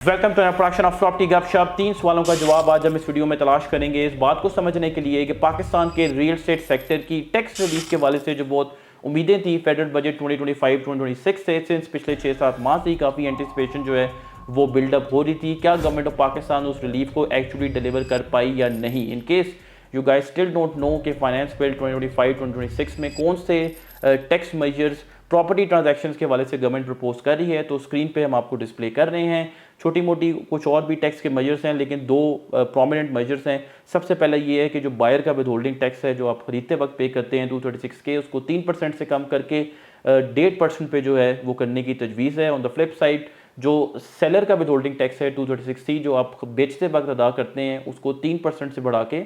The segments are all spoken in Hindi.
Welcome to production of property गपशप। 3 सवालों का जवाब आज हम इस वीडियो में तलाश करेंगे इस बात को समझने के लिए कि पाकिस्तान के रियल एस्टेट सेक्टर की टैक्स रिलीफ के हवाले से जो बहुत उम्मीदें थी फेडरल बजट 2025-2026 से सिंस पिछले 6-7 माह से ही काफ़ी एंटिसिपेशन जो है वो बिल्डअप हो रही थी। क्या गवर्नमेंट ऑफ पाकिस्तान उस रिलीफ को एक्चुअली डिलीवर कर पाई या नहीं। In case you guys still don't know कि फाइनेंस बिल 2025-2026 में कौन से टैक्स मेजर्स प्रॉपर्टी ट्रांजैक्शंस के हवाले से गवर्नमेंट प्रपोज कर रही है, तो स्क्रीन पे हम आपको डिस्प्ले कर रहे हैं। छोटी मोटी कुछ और भी टैक्स के मेजर्स हैं, लेकिन दो प्रोमिनेंट मेजर्स हैं। सबसे पहला ये है कि जो बायर का विद होल्डिंग टैक्स है जो आप खरीदते वक्त पे करते हैं 236 के, उसको 3% से कम करके 1.5% पे जो है वो करने की तजवीज़ है। ऑन द फ्लिप साइड जो सेलर का विद होल्डिंग टैक्स है 236C जो आप बेचते वक्त अदा करते हैं उसको 3% से बढ़ा के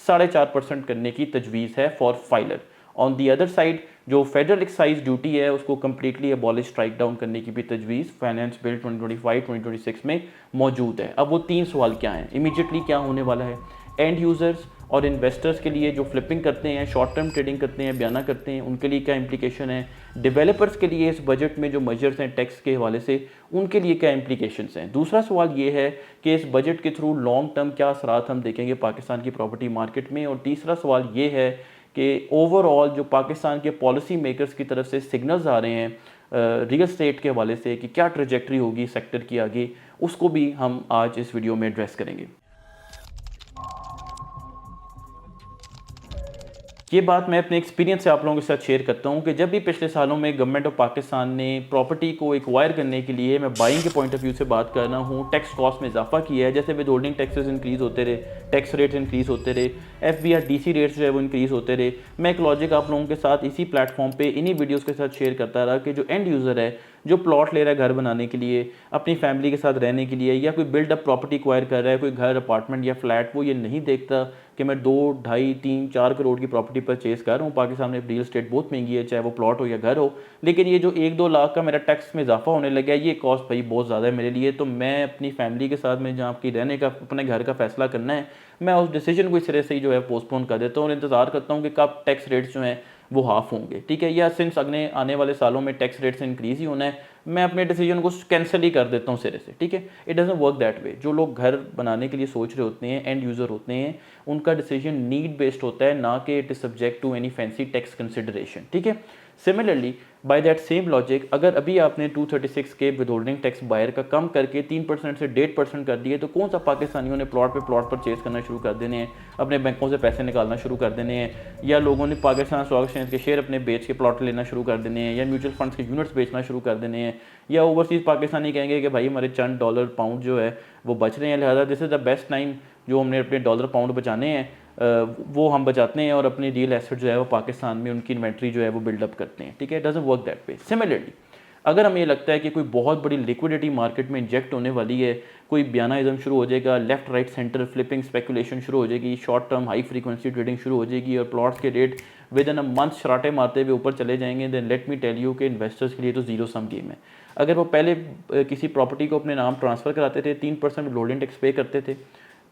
4.5% करने की तजवीज़ है for filer. On the other side जो फेडरल एक्साइज ड्यूटी है उसको कम्प्लीटली अबॉलिश स्ट्राइक डाउन करने की भी तजवीज़ फाइनेंस बिल 2025-2026 में मौजूद है। अब वो 3 सवाल क्या हैं, इमीडिएटली क्या होने वाला है। एंड यूज़र्स और इन्वेस्टर्स के लिए जो फ्लिपिंग करते हैं, शॉर्ट टर्म ट्रेडिंग करते हैं, बयाना करते हैं, उनके लिए क्या इंप्लीकेशन है। डेवलपर्स के लिए इस बजट में जो मेजर्स हैं टैक्स के हवाले से उनके लिए क्या इंप्लीकेशंस हैं। दूसरा सवाल ये है कि इस बजट के थ्रू लॉन्ग टर्म क्या असरात हम देखेंगे पाकिस्तान की प्रॉपर्टी मार्केट में। और तीसरा सवाल ये है कि ओवरऑल जो पाकिस्तान के पॉलिसी मेकर्स की तरफ से सिग्नल्स आ रहे हैं रियल एस्टेट के हवाले से कि क्या ट्रेजेक्ट्री होगी सेक्टर की आगे, उसको भी हम आज इस वीडियो में एड्रेस करेंगे। ये बात मैं अपने एक्सपीरियंस से आप लोगों के साथ शेयर करता हूँ कि जब भी पिछले सालों में गवर्नमेंट ऑफ पाकिस्तान ने प्रॉपर्टी को एक्वायर करने के लिए, मैं बाइंग के पॉइंट ऑफ व्यू से बात कर रहा हूँ, टैक्स कॉस्ट में इजाफा किया है। जैसे विद होल्डिंग टैक्सेस इंक्रीज़ होते रहे, टैक्स रेट्स इंक्रीज़ होते रहे, FBR-DC रेट्स जो है वो इंक्रीज़ होते रहे। मैं एक लॉजिक आप लोगों के साथ इसी प्लेटफॉर्म पे इन्हीं वीडियोज़ के साथ शेयर करता रहा कि जो एंड यूज़र है जो प्लॉट ले रहा है घर बनाने के लिए, अपनी फैमिली के साथ रहने के लिए, या कोई बिल्डअप प्रॉपर्टी एक्वायर कर रहा है, कोई घर, अपार्टमेंट या फ्लैट, वो ये नहीं देखता कि मैं 2, 2.5, 3, 4 करोड़ की प्रॉपर्टी परचेज कर रहा हूँ। पाकिस्तान में रियल एस्टेट बहुत महंगी है, चाहे वो प्लॉट हो या घर हो, लेकिन ये जो 1-2 लाख का मेरा टैक्स में इजाफा होने लगा है, ये कॉस्ट भाई बहुत ज़्यादा है मेरे लिए। तो मैं अपनी फैमिली के साथ में जहाँ आपकी रहने का, अपने घर का फैसला करना है, मैं उस डिसीजन को इस तरह से ही जो है पोस्टपोन कर देता हूँ और इंतज़ार करता हूँ कि कब टैक्स रेट्स जो हैं वो हाफ होंगे, ठीक है, या सिंस अगले आने वाले सालों में टैक्स रेट से इंक्रीज़ ही होना है, मैं अपने डिसीजन को कैंसिल ही कर देता हूँ सिरे से, ठीक है। It doesn't work that way. जो लोग घर बनाने के लिए सोच रहे होते हैं, एंड यूज़र होते हैं, उनका डिसीजन नीड बेस्ड होता है, ना कि it is subject to any fancy tax consideration, ठीक है। Similarly by that same logic, अगर अभी आपने 236 के विद होल्डिंग टैक्स बायर का कम करके 3% से 1.5% कर दिए, तो कौन सा पाकिस्तानियों ने प्लॉट पे प्लॉट परचेज करना शुरू कर देने हैं, अपने बैंकों से पैसे निकालना शुरू कर देने हैं, या लोगों ने पाकिस्तान स्टॉक एक्सचेंज के शेयर अपने बेच के प्लॉट लेना शुरू कर देने हैं, या म्यूचुअल फंड्स के यूनिट्स बेचना शुरू कर देने हैं, या ओवरसीज़ पाकिस्तानी कहेंगे कि भाई हमारे चंद डॉलर पाउंड जो है वो बच रहे हैं, लिहाजा this is the best time जो हमने अपने डॉलर पाउंड बचाने हैं वो हम बचाते हैं और अपनी रियल एसेट जो है वो पाकिस्तान में उनकी इन्वेंट्री जो है वो बिल्डअप करते हैं, ठीक है। Doesn't work that way. Similarly अगर हमें लगता है कि कोई बहुत बड़ी लिक्विडिटी मार्केट में इंजेक्ट होने वाली है, कोई बयानाइज्म शुरू हो जाएगा, left right centre flipping speculation शुरू हो जाएगी, short term high frequency trading शुरू हो जाएगी और प्लॉट्स के rate within a month शराटे मारते हुए ऊपर चले जाएंगे, then let me tell you कि इन्वेस्टर्स के लिए तो जीरो सम गेम है। अगर वो पहले किसी प्रॉपर्टी को अपने नाम ट्रांसफ़र कराते थे, 3% लोडिंग टैक्स पे करते थे,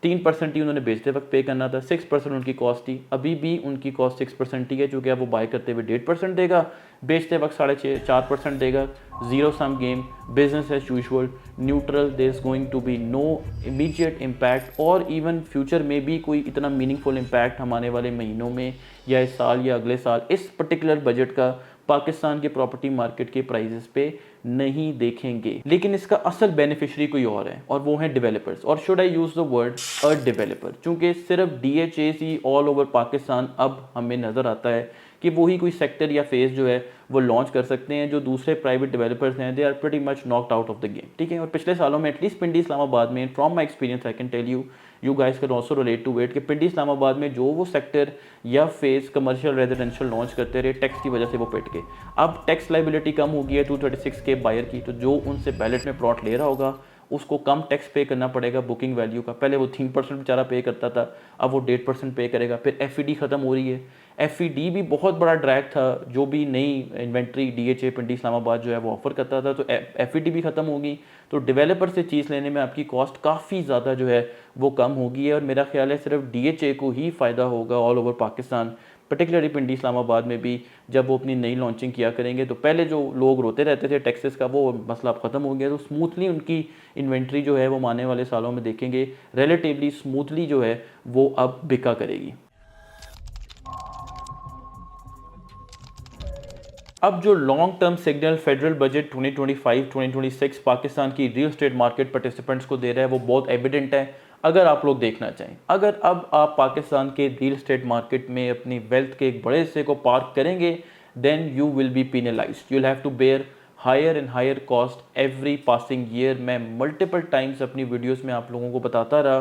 3% ही उन्होंने बेचते वक्त पे करना था, 6% उनकी कॉस्ट थी। अभी भी उनकी कॉस्ट 6% ही है, चूँकि अब वो बाय करते हुए 1.5% देगा, बेचते वक्त 4.5% देगा। Zero sum game, business as usual, neutral, there is going to be no immediate impact, और इवन फ्यूचर में भी कोई इतना मीनिंगफुल इम्पैक्ट हम आने वाले महीनों में या इस साल या अगले साल इस पर्टिकुलर बजट का पाकिस्तान के प्रॉपर्टी मार्केट के प्राइजेस पे नहीं देखेंगे। लेकिन इसका असल बेनिफिशियरी कोई और है, और वो हैं डेवलपर्स। और should I use the word a developer, चूँकि सिर्फ DHAs ही ऑल ओवर पाकिस्तान अब हमें नज़र आता है कि वही कोई सेक्टर या फेज़ जो है वो लॉन्च कर सकते हैं। जो दूसरे प्राइवेट डेवलपर्स हैं they are pretty much knocked out of the game, ठीक है। और पिछले सालों में एटलीस्ट पिंडी इस्लामाबाद में, from my experience I can tell you, you guys can also relate to it, कि पिंडी इस्लामाबाद में जो वो सेक्टर या फेज़ कमर्शियल रेजिडेंशियल लॉन्च करते रहे, टैक्स की वजह से वो पिट गए। अब टैक्स लाइबिलिटी कम हो गई है 236 के बायर की, तो जो उनसे बैलेट में प्लॉट ले रहा होगा उसको कम टैक्स पे करना पड़ेगा बुकिंग वैल्यू का। पहले वो 3% बेचारा पे करता था, अब वो 1.5% पे करेगा। फिर FED ख़त्म हो रही है, FED भी बहुत बड़ा ड्रैग था, जो भी नई इन्वेंट्री DHA पिंडी इस्लामाबाद जो है वो ऑफर करता था, तो FED भी ख़त्म होगी। तो डेवलपर से चीज़ लेने में आपकी कॉस्ट काफ़ी ज़्यादा जो है वो कम होगी है, और मेरा ख्याल है सिर्फ DHA को ही फ़ायदा होगा ऑल ओवर पाकिस्तान पर्टिकुलरली पिंडी इस्लामाबाद में भी जब वो अपनी नई लॉन्चिंग किया करेंगे तो पहले जो लोग रोते रहते थे टैक्सेस का वो मसला अब ख़त्म हो गया, तो स्मूथली उनकी इन्वेंट्री जो है वो आने वाले सालों में देखेंगे रिलेटिवली स्मूथली जो है वो अब बिका करेगी। अब जो long term signal federal budget 2025-2026 Pakistan की रियल स्टेट मार्केट पार्टिसिपेंट्स को दे रहा है वो बहुत एविडेंट है। अगर आप लोग देखना चाहें, अगर अब आप पाकिस्तान के रियल स्टेट मार्केट में अपनी वेल्थ के एक बड़े हिस्से को पार्क करेंगे then you will be penalised, you will have to bear higher and higher cost every passing year. मैं मल्टीपल टाइम्स अपनी वीडियोस में आप लोगों को बताता रहा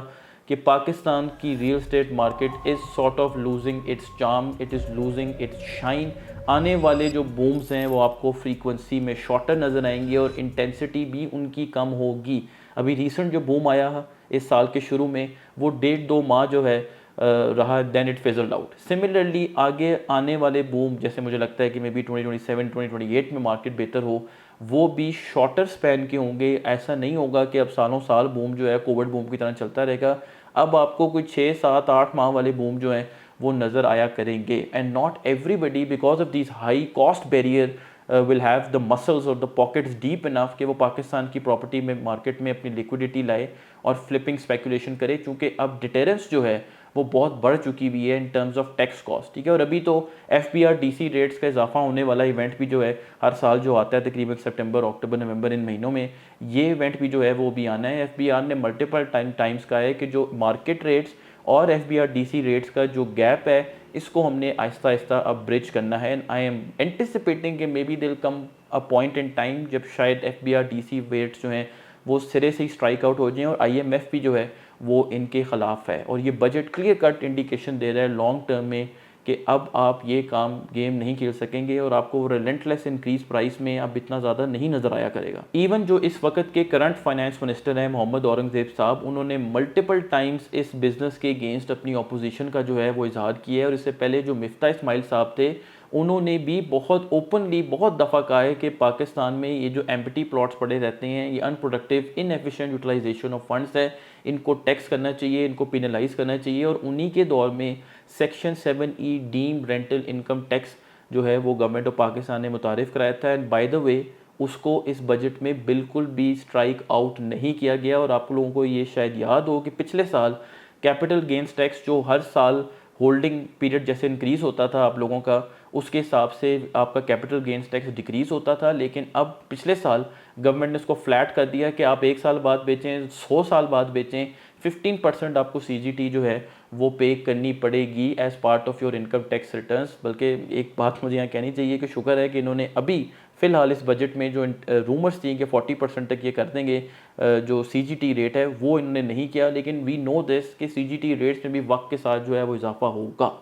कि पाकिस्तान की real estate market is sort of losing its charm, it is losing its shine. आने वाले जो बूम्स हैं वो आपको फ्रीक्वेंसी में शॉर्टर नज़र आएंगे और इंटेंसिटी भी उनकी कम होगी। अभी रिसेंट जो बूम आया है इस साल के शुरू में वो 1.5-2 माह जो है रहा, then it fizzled out. Similarly आगे आने वाले बूम जैसे मुझे लगता है कि मे बी 2027-2028 में मार्केट बेहतर हो, वो भी शॉर्टर स्पैन के होंगे। ऐसा नहीं होगा कि अब सालों साल बूम जो है कोविड बूम की तरह चलता रहेगा। अब आपको कोई 6-7-8 माह वाले बूम जो हैं वो नज़र आया करेंगे and not everybody because of this high cost barrier will have the muscles और द पॉकेट्स डीप इनफ कि वो पाकिस्तान की प्रॉपर्टी में मार्केट में अपनी लिक्विडिटी लाए और फ्लिपिंग स्पेकुलेशन करे, चूँकि अब डिटेरेंस जो है वो बहुत बढ़ चुकी हुई है in terms of tax cost. ठीक है, और अभी तो FBR-DC रेट्स का इजाफा होने वाला इवेंट भी जो है हर साल जो आता है तकरीबन सितंबर, अक्टूबर, नवंबर इन महीनों में, ये इवेंट भी जो है वो भी आना है। FBR ने मल्टीपल टाइम्स कहा है कि जो मार्केट रेट्स और FBR-DC रेट्स का जो गैप है इसको हमने आहिस्ता आहिस्ता अब ब्रिज करना है। एंड आई एम एंटिसिपेटिंग कि मे बी दिल कम अ पॉइंट इन टाइम जब शायद FBR-DC रेट्स जो हैं वो सिरे से ही स्ट्राइक आउट हो जाएं और IMF भी जो है वो इनके ख़िलाफ़ है। और ये बजट क्लियर कट इंडिकेशन दे रहा है लॉन्ग टर्म में कि अब आप ये गेम नहीं खेल सकेंगे और आपको वो रिलेंटलेस इंक्रीज प्राइस में अब इतना ज़्यादा नहीं नज़र आया करेगा। इवन जो इस वक्त के करंट फाइनेंस मिनिस्टर हैं मोहम्मद औरंगज़ेब साहब, उन्होंने मल्टीपल टाइम्स इस बिज़नेस के अगेंस्ट अपनी अपोजिशन का जो है वो इजहार किया है। और इससे पहले जो मिफ्ता इस्माइल साहब थे उन्होंने भी बहुत ओपनली बहुत दफ़ा कहा है कि पाकिस्तान में ये जो एम्प्टी प्लॉट्स पड़े रहते हैं, ये unproductive inefficient utilization of funds है, इनको टैक्स करना चाहिए, इनको पिनलाइज करना चाहिए। और उन्हीं के दौर में section 7E deemed rental income tax जो है वो गवर्नमेंट ऑफ पाकिस्तान ने मुतारिफ़ कराया था। एंड बाय द वे उसको इस बजट में बिल्कुल भी स्ट्राइक आउट नहीं किया गया। और आप लोगों को ये शायद याद हो कि पिछले साल कैपिटल गेंस टैक्स जो हर साल होल्डिंग पीरियड जैसे इंक्रीज़ होता था आप लोगों का, उसके हिसाब से आपका कैपिटल गेंस टैक्स डिक्रीज़ होता था। लेकिन अब पिछले साल गवर्नमेंट ने इसको फ्लैट कर दिया कि आप 1 साल बाद बेचें, 100 साल बाद बेचें, 15% आपको CGT जो है वो पे करनी पड़ेगी as part of your income tax returns. बल्कि एक बात मुझे यहाँ कहनी चाहिए कि शुक्र है कि इन्होंने अभी फ़िलहाल इस बजट में जो रूमर्स थी कि 40% तक ये कर देंगे जो CGT रेट है वो इन्होंने नहीं किया। लेकिन वी नो दिस कि CGT रेट्स में भी वक्त के साथ जो है वो इजाफा होगा।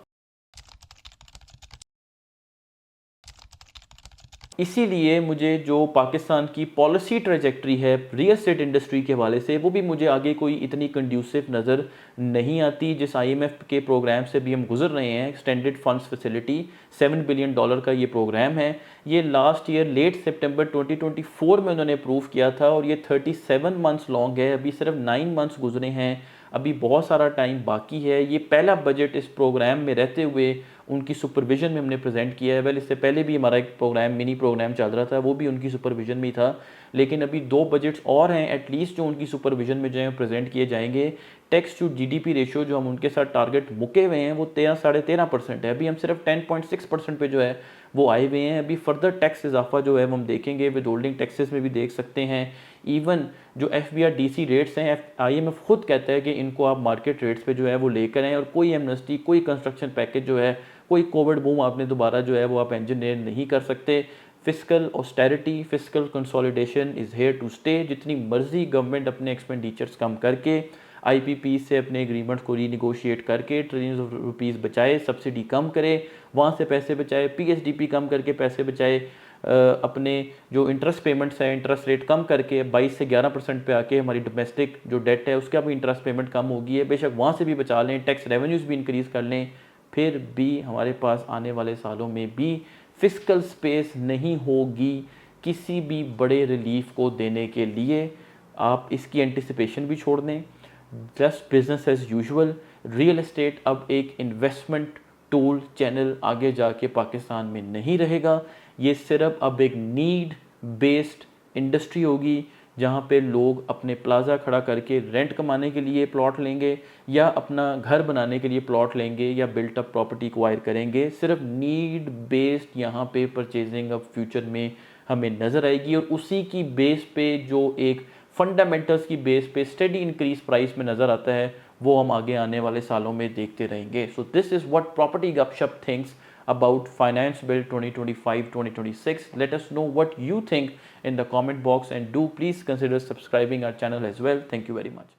इसीलिए मुझे जो पाकिस्तान की पॉलिसी ट्रेजेक्ट्री है रियल एस्टेट इंडस्ट्री के हवाले से वो भी मुझे आगे कोई इतनी कंड्यूसिव नज़र नहीं आती। जिस IMF के प्रोग्राम से भी हम गुजर रहे हैं, एक्सटेंडेड फंड्स फैसिलिटी, $7 बिलियन का ये प्रोग्राम है, ये लास्ट ईयर लेट सितंबर 2024 में उन्होंने अप्रूव किया था और ये 37 मंथ्स लॉन्ग है। अभी सिर्फ 9 मंथ्स गुजरे हैं, अभी बहुत सारा टाइम बाकी है। ये पहला बजट इस प्रोग्राम में रहते हुए उनकी सुपरविज़न में हमने प्रेजेंट किया है। वेल इससे पहले भी हमारा एक प्रोग्राम मिनी प्रोग्राम चल रहा था, वो भी उनकी सुपरविज़न में ही था। लेकिन अभी 2 बजट्स और हैं एटलीस्ट जो उनकी सुपरविज़न में जो है प्रेजेंट किए जाएंगे। टैक्स टू GDP रेशियो जो हम उनके साथ टारगेट मुके हुए हैं वो 13-13.5% है। अभी हम सिर्फ 10.6% पे जो है वो आए हुए हैं। अभी फर्दर टैक्स इजाफा जो है हम देखेंगे, विद होल्डिंग टैक्सेस में भी देख सकते हैं। इवन जो FBR-DC रेट्स हैं, IMF खुद कहता है कि इनको आप मार्केट रेट्स पे जो है वो लेकर आएँ और कोई एमनेस्टी, कोई कंस्ट्रक्शन पैकेज जो है, कोई कोविड बूम आपने दोबारा जो है वो आप इंजीनियर नहीं कर सकते। Fiscal austerity, fiscal consolidation is here to stay. जितनी मर्जी गवर्नमेंट अपने एक्सपेंडिचर्स कम करके IPP से अपने एग्रीमेंट्स को रीनिगोशिएट करके ट्रिलियंस ऑफ रुपीज़ बचाए, सब्सिडी कम करे, वहाँ से पैसे बचाए, PSDP कम करके पैसे बचाए, अपने जो इंटरेस्ट पेमेंट्स है इंटरेस्ट रेट कम करके 22 से 11% पे आके हमारी डोमेस्टिक जो डेट है उसका भी इंटरेस्ट पेमेंट कम होगी है। बेशक वहाँ से भी बचा लें, टैक्स रेवेन्यूज़ भी इंक्रीज़ कर लें, फिर भी हमारे पास आने वाले सालों में भी फिस्कल स्पेस नहीं होगी किसी भी बड़े रिलीफ को देने के लिए। आप इसकी एंटिसिपेशन भी छोड़ दें, just business as usual. Real estate अब एक इन्वेस्टमेंट टूल चैनल आगे जाके पाकिस्तान में नहीं रहेगा। ये सिर्फ अब एक नीड बेस्ड इंडस्ट्री होगी जहाँ पे लोग अपने प्लाज़ा खड़ा करके रेंट कमाने के लिए प्लॉट लेंगे या अपना घर बनाने के लिए प्लॉट लेंगे या बिल्ट अप प्रॉपर्टी एक्वायर करेंगे। सिर्फ नीड बेस्ड यहाँ पे परचेजिंग अब फ्यूचर में हमें नज़र आएगी और उसी की बेस पे जो एक फंडामेंटल्स की बेस पे स्टेडी इंक्रीज प्राइस में नज़र आता है वो हम आगे आने वाले सालों में देखते रहेंगे। So this is what property गपशप thinks about Finance Bill 2025-2026. Let us know what you think in the comment box and do please consider subscribing our channel as well. Thank you very much.